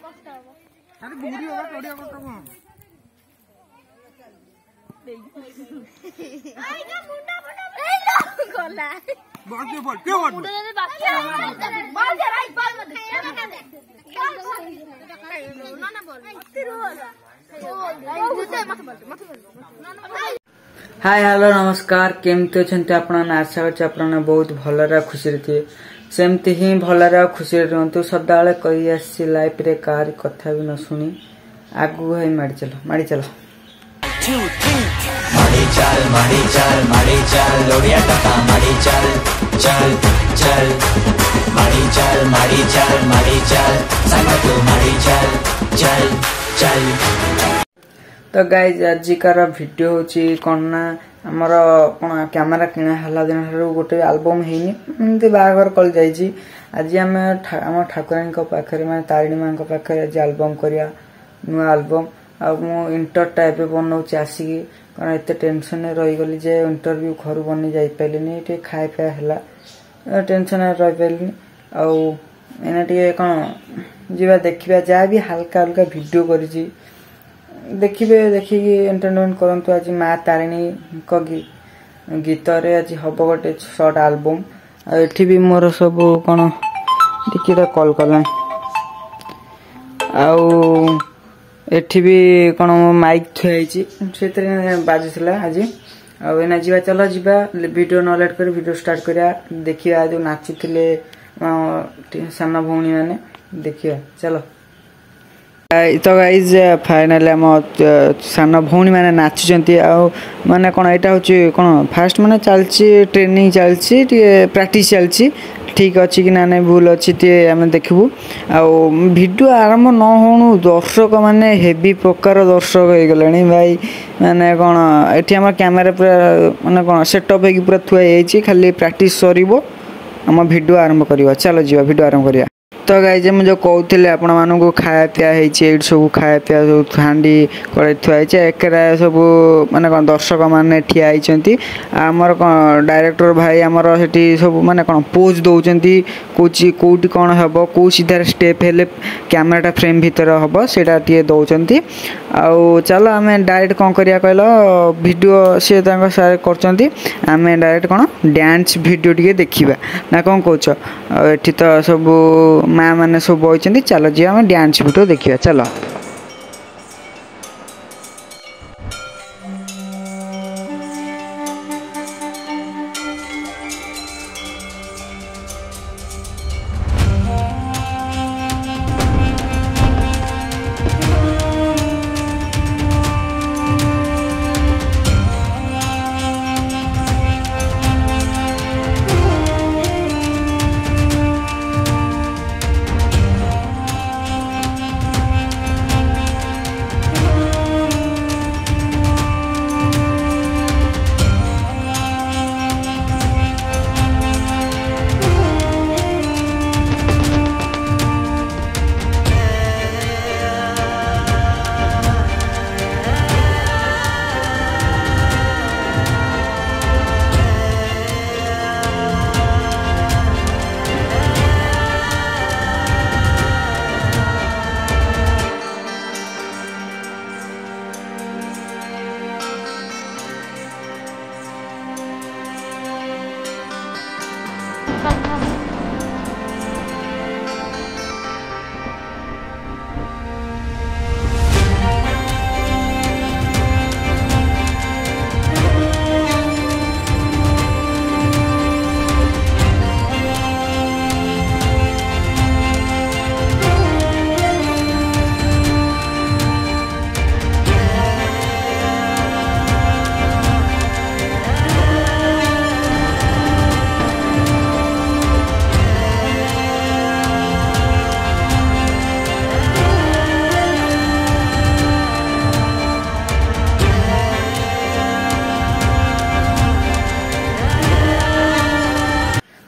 अरे बुरी होगा टोड़िया को कब आइगा मुंडा मुंडा गोला बोल के बोल क्यों बोल मुंडा दे बाल दे राइट बाल मत ना ना बोल हाय हेलो नमस्कार केमती अच्छे आपण आशा करते आपने बहुत भलरे खुशी थे सेमती ही भलरे खुशी रुहतु सदा कही आसी लाइफ रे कार कथा भी न शुणी आगू है माड़ी चलो माड़ी चल लोड़िया टका माड़ी चल चल चल माड़ी चल संग तू माड़ी चल चल चल। तो गाइज आजिकार वीडियो होची कौन ना आमर कौन कैमेरा किना हला दिन गोटे आल्बम हैनी बाहागर कल जाइए आज आम ठाकुराणी पाखे मैं तारिणी माँ पाखे आज आल्बम करिया नुआ आल्बम आ इंटर टाइप बनाऊँ आसिकी कारण एत टेंशन रहीगली जे इंटरव्यू घर बनी जापारे ये खाए पिया है टेंशन रही आना टे कौन जा देखा जहाँ भी हल्का हल्का वीडियो करी देखिए देखिए एंटरटेनमेंट करंतु आज माँ तारिणी गीत रे आज हम गोटे शॉर्ट आल्बम एठी भी मोर सब कौन टिके कॉल कला एठी भी कौन माइक थुआई से बाजुला आज आना जा चल जा वीडियो न लेट कर वीडियो स्टार्ट करिया देखिया जो नाचुले सान भौणी मैंने देखिया चलो। तो गाइज फाइनाली आम सान भौणी मैंने नाचुंट माने कौन यहाँ हूँ कौन फास्ट माने चलती ट्रेनिंग चलती प्रैक्टिस चलती ठीक अच्छी कि ना भूल अच्छी आम देखू वीडियो आरंभ न होणु दर्शक माने हेवी प्रकार दर्शक हो गले भाई माने कौन ये आम कैमेरा पूरा माने कौन सेटअप हो पूरा थुआई खाली प्रैक्टिस सर आम वीडियो आरंभ करवा चलो जी वीडियो आरंभ करिया। तो गाइज मुझे कहते आपण मानू खाया पिया सब खाया पिया सब हांडी कड़े थुआई एकरा सब माने कौन दर्शक मैंने ठिया आमर कौन डायरेक्टर भाई आमर से सब माने कौन पोज दौरान कौटी कौन हम कौ सीधार स्टेप हेले कैमेराटा फ्रेम भितर हम सेटा टे दौरान आउ चलो आम डायरेक्ट कौन करिया कहल वीडियो सी सारे कर डायरेक्ट कौन डांस वीडियो टे देखा ना कौन कौच एठी तो सब माँ मैंने सब बही चलो जी आम डांस वीडियो देखिए चलो।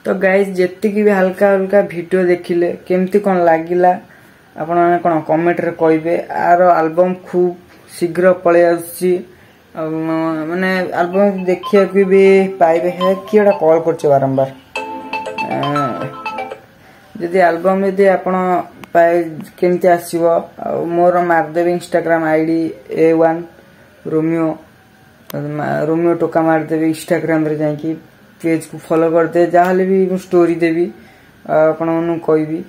तो गाइज जेतिक भी हल्का हल्का वीडियो देखिले केमती कौन लगिला आपण माने कौन कमेंट रे कहिबे आर एल्बम खूब शीघ्र पळे आसी माने एल्बम देखिया कि भी पाइबे है किड़ा कॉल करछ बारंबार जदि एल्बम यदि आपण केमती आसो मोर मारदेवी इंस्टाग्राम आईडी A1 रोमियो टोका मारदेवी इंस्टाग्राम रे जाकि पेज को फॉलो करदे जहाँ भी स्टोरी देवी आपण कहबी